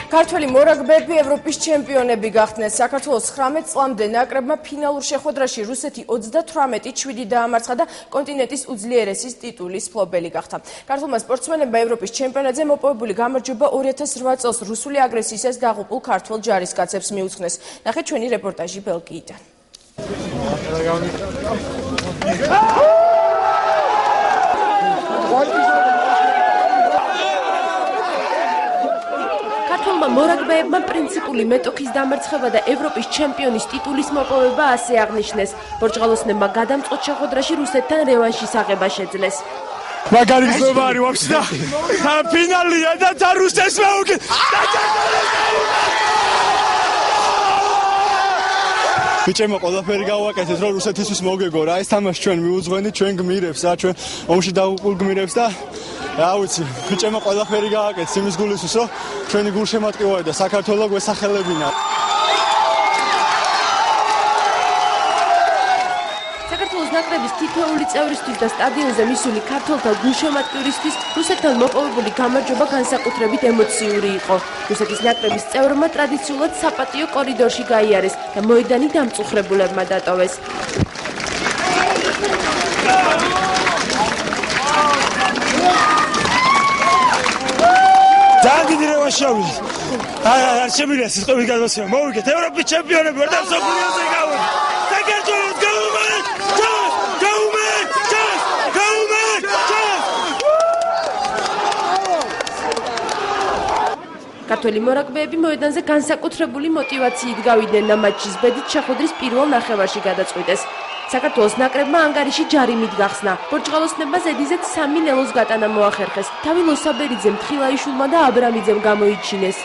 ქართველი მორაგბეები ევროპის ჩემპიონები გახდნენ. საქართველოს 19 წლამდე ნაკრებმა ფინალურ შეხვედრაში რუსეთი 38-7 დაამარცხა და კონტინენტის უძლიერესის ტიტულის მფლობელი გახდა. ქართულმა სპორტსმენებმა ევროპის ჩემპიონატზე მოპოვებული გამარჯვება 2008 წელს რუსული აგრესიისას დაღუპულ ქართველ ჯარისკაცებს მიუძღვნეს. ნახეთ ჩვენი რეპორტაჟი ბელგიიდან. ქართულმა მორაგბეებმა პრინციპული მეტოქის დამარცხება და ევროპის ჩემპიონის ტიტულის მოპოვება ასე აღნიშნეს. პორტუგალოსნებმა გადამწყვეტ შეხვედრაში რუსეთთან რევანშის აღება შეძლეს. მაგარი გზნობა არის ვაფშე და ფინალია და რუსეთს მეუგე. ბიჭებო, ყველაფერი გავაკეთეთ, რომ რუსეთისთვის მოგეგო რა. ეს თამაში ჩვენ მიუძღვენით, ჩვენ გმირებს რა, ჩვენ ომში დაღუპულ გმირებს და რა ვიცი, ბიჭებო, ყველაფერი გავაკეთეთ იმის გულისთვის, რომ ჩვენი გულშემატკივარი და საქართველო გვესახელებინა. საქართველოს ნაკრების თითოეული წევრისთვის და სტადიონზე მისული ქართველთა გულშემატკივრისთვის რუსეთთან მოპოვებული გამარჯვება განსაკუთრებით ემოციური იყო. რუსეთის ნაკრების წევრებმა ტრადიციულად საპატიო კორიდორში გაიარეს და მოედანი დამწუხრებულებმა დატოვეს. ძალიან დიდი რევანში ავიდეთ. არ შემიძლია სიტყვებით გადმოსცემა. მოვიგეთ ევროპის ჩემპიონები ვარ და მსოფლიოზე გავიგეთ. საქართველოს ქართველი მორაგბეები მოედანზე განსაკუთრებული მოტივაციით გავიდნენ და მატჩის ბედით შეხვედრის პირველ ნახევარში გადაწყვიტეს. საქართველოს ნაკრებმა ანგარიში ჯარიმით გახსნა. პორტუგალოსნებმა ზედიზედ 3 ნელოს გატანა მოახერხეს. თავი ლოსაბერიძემ, თხილაიშვილმა და აბრამიძემ გამოიჩინეს.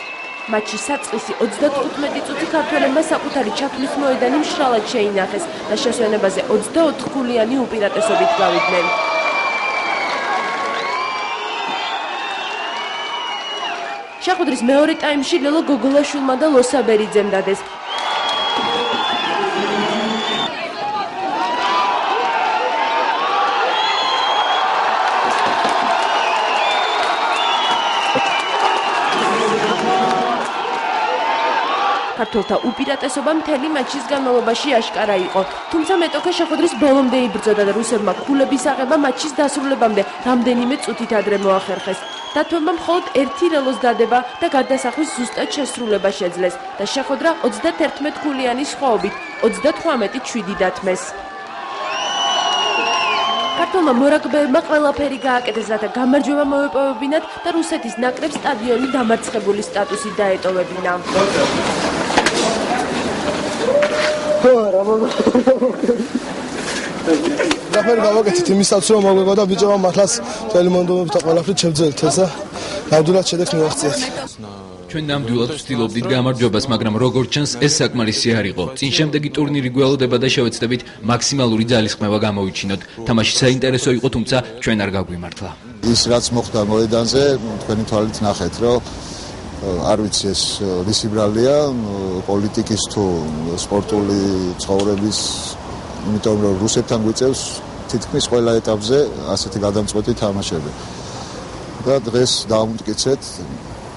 მატჩის საწყისი 35 წუთი ქართველებმა საკუთარი ჩათვლის მოედანი მშრალად შეინახეს და შესვენებაზე 24 ქულიანი უპირატესობით გავიდნენ. შეხვედრის მეორე ტაიმში ლელო გოგოლაშვილმა და ლოსაბერიძემ დადეს. ქართველთა უპირატესობა მთელი მატჩის განმავლობაში აშკარა იყო. თუმცა მეტოქე შეხვედრის ბოლომდე იბრძოდა და რუსებმა ქულების აღება მატჩის დასრულებამდე რამდენიმე წუთით ადრე მოახერხეს. დათვებმა მხოლოდ ერთი რელოს დადება და გარდასახვის ზუსტად შესრულება შეძლეს და შეხვედრა 31 ქულიანი სხვაობით 38-7 დათმეს. ქართულმა მორაგბეებმა ყველაფერი გააკეთეს, რათა გამარჯვება მოეპოვებინათ და რუსეთის ნაკრებს სტადიონი დამარცხებული სტატუსით დაეტოვებინა. ყველაფერი გავაკეთეთ იმისაც, რომ მოგვეღო და ბიჭებმა მართლაც მთელი მონდომებით და ყველაფრით შევძელით ეს და ნამდვილად შედეგს მივაღწიეთ. ჩვენ ნამდვილად ვცდილობდით გამარჯვებას, მაგრამ როგორც ჩანს, ეს საკმარისი არ იყო. წინ შემდეგი ტურნირი გველოდება და შევეცდებით მაქსიმალური ძალისხმევა გამოვიჩინოთ. თამაში საინტერესო იყო, თუმცა ჩვენ არ გაგვიმართლა. ის რაც მოხდა მოედანზე, თქვენი თვალით ნახეთ, რომ არ ვიცი ეს რისი ბრალია, პოლიტიკის თუ სპორტული ცხოვრების, იმიტომ რომ რუსეთთან გვიწევს თითქმის ყველა ეტაპზე ასეთი გადამწყვეტი თამაშები. და დღეს დავუმტკიცეთ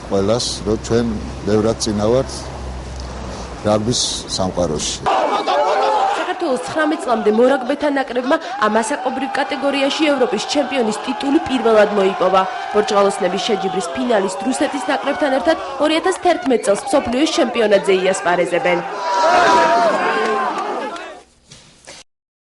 ყველას, რომ ჩვენ ბევრად წინა ვართ რაგბის სამყაროში. საქართველოს 19 წლამდე მორაგბეთა ნაკრებმა ამ ასაკობრივ კატეგორიაში ევროპის ჩემპიონის ტიტული პირველად მოიპოვა. პორტუგალოსნების შეჯიბრის ფინალისტ რუსეთის ნაკრებთან ერთად 2011 წელს მსოფლიოს ჩემპიონატზე იასპარეზებენ.